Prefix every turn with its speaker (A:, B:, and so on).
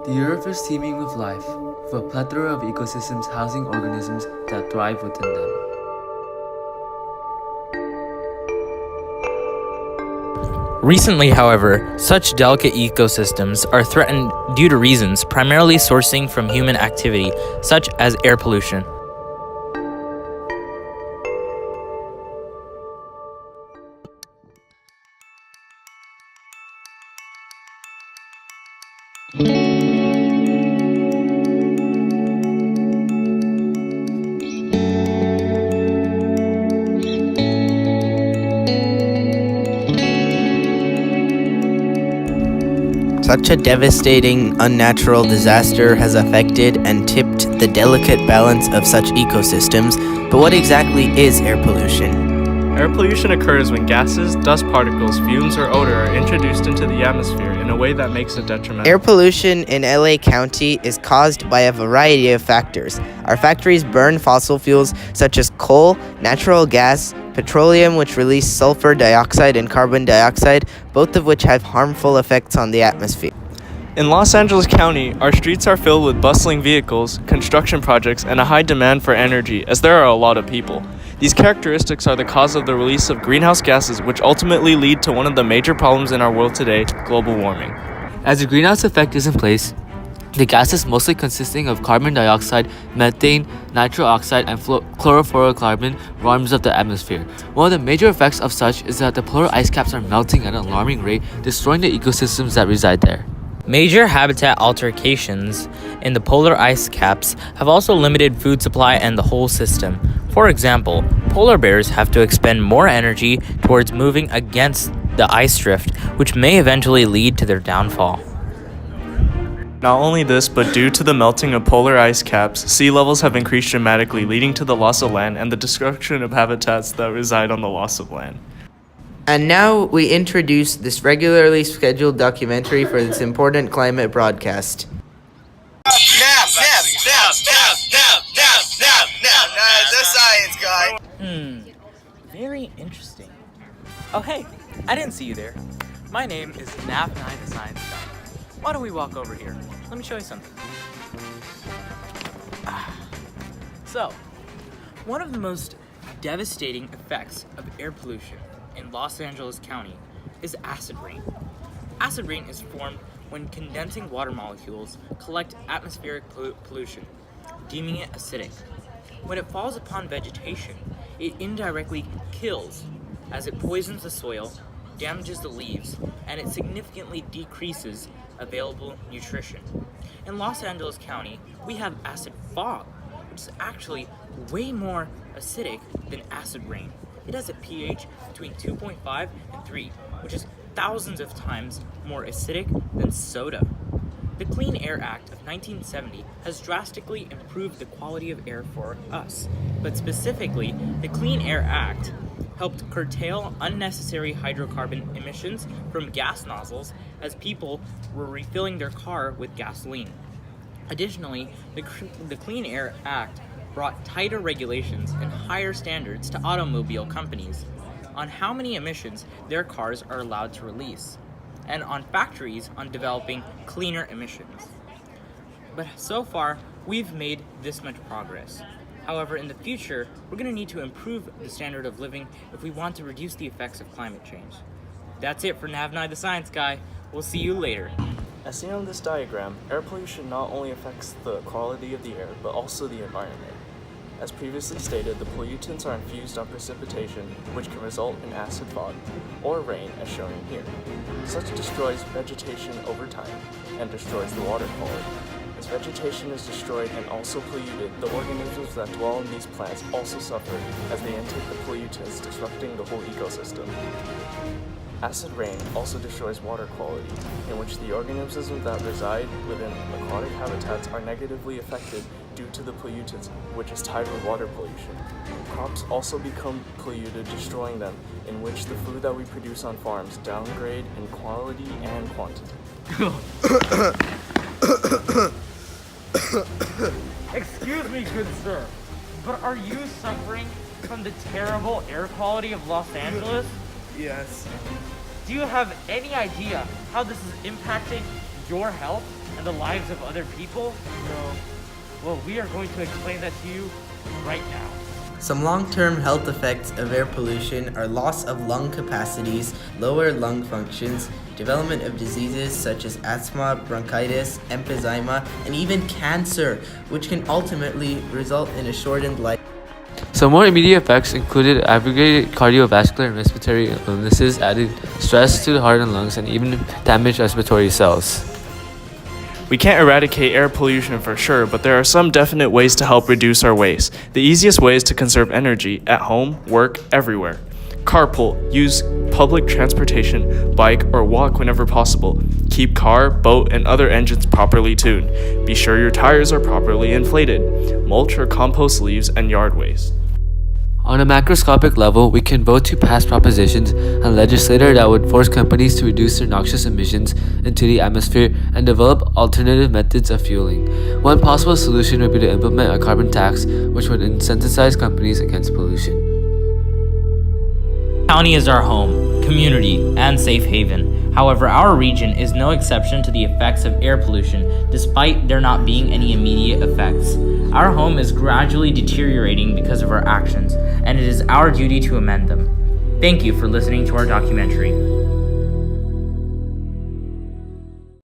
A: The Earth is teeming with life, with a plethora of ecosystems housing organisms that thrive within them.
B: Recently, however, such delicate ecosystems are threatened due to reasons primarily sourcing from human activity, such as air pollution. Such a devastating, unnatural disaster has affected and tipped the delicate balance of such ecosystems, but what exactly is air pollution?
C: Air pollution occurs when gases, dust particles, fumes, or odor are introduced into the atmosphere in a way that makes it detrimental.
D: Air pollution in LA County is caused by a variety of factors. Our factories burn fossil fuels such as coal, natural gas, petroleum, which release sulfur dioxide and carbon dioxide, both of which have harmful effects on the atmosphere.
C: In Los Angeles County, our streets are filled with bustling vehicles, construction projects, and a high demand for energy, as there are a lot of people. These characteristics are the cause of the release of greenhouse gases, which ultimately lead to one of the major problems in our world today, global warming.
A: As the greenhouse effect is in place, the gases mostly consisting of carbon dioxide, methane, nitrous oxide, and chlorofluorocarbon warms up the atmosphere. One of the major effects of such is that the polar ice caps are melting at an alarming rate, destroying the ecosystems that reside there.
B: Major habitat alterations in the polar ice caps have also limited food supply and the whole system. For example, polar bears have to expend more energy towards moving against the ice drift, which may eventually lead to their downfall.
C: Not only this, but due to the melting of polar ice caps, sea levels have increased dramatically, leading to the loss of land and the destruction of habitats that reside on the loss of land.
D: And now we introduce this regularly scheduled documentary for this important climate broadcast.
E: Nap, the science guy.
F: Very interesting. Oh hey, I didn't see you there. My name is Nav9 the Science Guy. Why don't we walk over here? Let me show you something. So, one of the most devastating effects of air pollution in Los Angeles County is acid rain. Acid rain is formed when condensing water molecules collect atmospheric pollution, deeming it acidic. When it falls upon vegetation, it indirectly kills, as it poisons the soil, damages the leaves, and it significantly decreases available nutrition. In Los Angeles County, we have acid fog, which is actually way more acidic than acid rain. It has a pH between 2.5 and 3, which is thousands of times more acidic than soda. The Clean Air Act of 1970 has drastically improved the quality of air for us, but specifically, the Clean Air Act helped curtail unnecessary hydrocarbon emissions from gas nozzles as people were refilling their car with gasoline. Additionally, the Clean Air Act brought tighter regulations and higher standards to automobile companies on how many emissions their cars are allowed to release, and on factories on developing cleaner emissions. But so far, we've made this much progress. However, in the future, we're going to need to improve the standard of living if we want to reduce the effects of climate change. That's it for Nav9 the Science Guy. We'll see you later.
C: As seen on this diagram, air pollution not only affects the quality of the air, but also the environment. As previously stated, the pollutants are infused on precipitation, which can result in acid fog, or rain as shown in here. Such destroys vegetation over time, and destroys the water quality. As vegetation is destroyed and also polluted, the organisms that dwell in these plants also suffer as they intake the pollutants, disrupting the whole ecosystem. Acid rain also destroys water quality, in which the organisms that reside within aquatic habitats are negatively affected due to the pollutants, which is tied with water pollution. Crops also become polluted, destroying them, in which the food that we produce on farms downgrade in quality and quantity.
F: Excuse me, good sir, but are you suffering from the terrible air quality of Los Angeles?
E: Yes.
F: Do you have any idea how this is impacting your health and the lives of other people? No. Well, we are going to explain that to you right now.
D: Some long-term health effects of air pollution are loss of lung capacities, lower lung functions, development of diseases such as asthma, bronchitis, emphysema, and even cancer, which can ultimately result in a shortened life.
A: Some more immediate effects included aggravated cardiovascular and respiratory illnesses, added stress to the heart and lungs, and even damaged respiratory cells.
C: We can't eradicate air pollution for sure, but there are some definite ways to help reduce our waste. The easiest way is to conserve energy at home, work, everywhere. Carpool, use public transportation, bike, or walk whenever possible. Keep car, boat, and other engines properly tuned. Be sure your tires are properly inflated. Mulch or compost leaves and yard waste.
A: On a macroscopic level, we can vote to pass propositions and legislation that would force companies to reduce their noxious emissions into the atmosphere and develop alternative methods of fueling. One possible solution would be to implement a carbon tax, which would incentivize companies against pollution.
B: County is our home, community, and safe haven. However, our region is no exception to the effects of air pollution, despite there not being any immediate effects. Our home is gradually deteriorating because of our actions, and it is our duty to amend them. Thank you for listening to our documentary.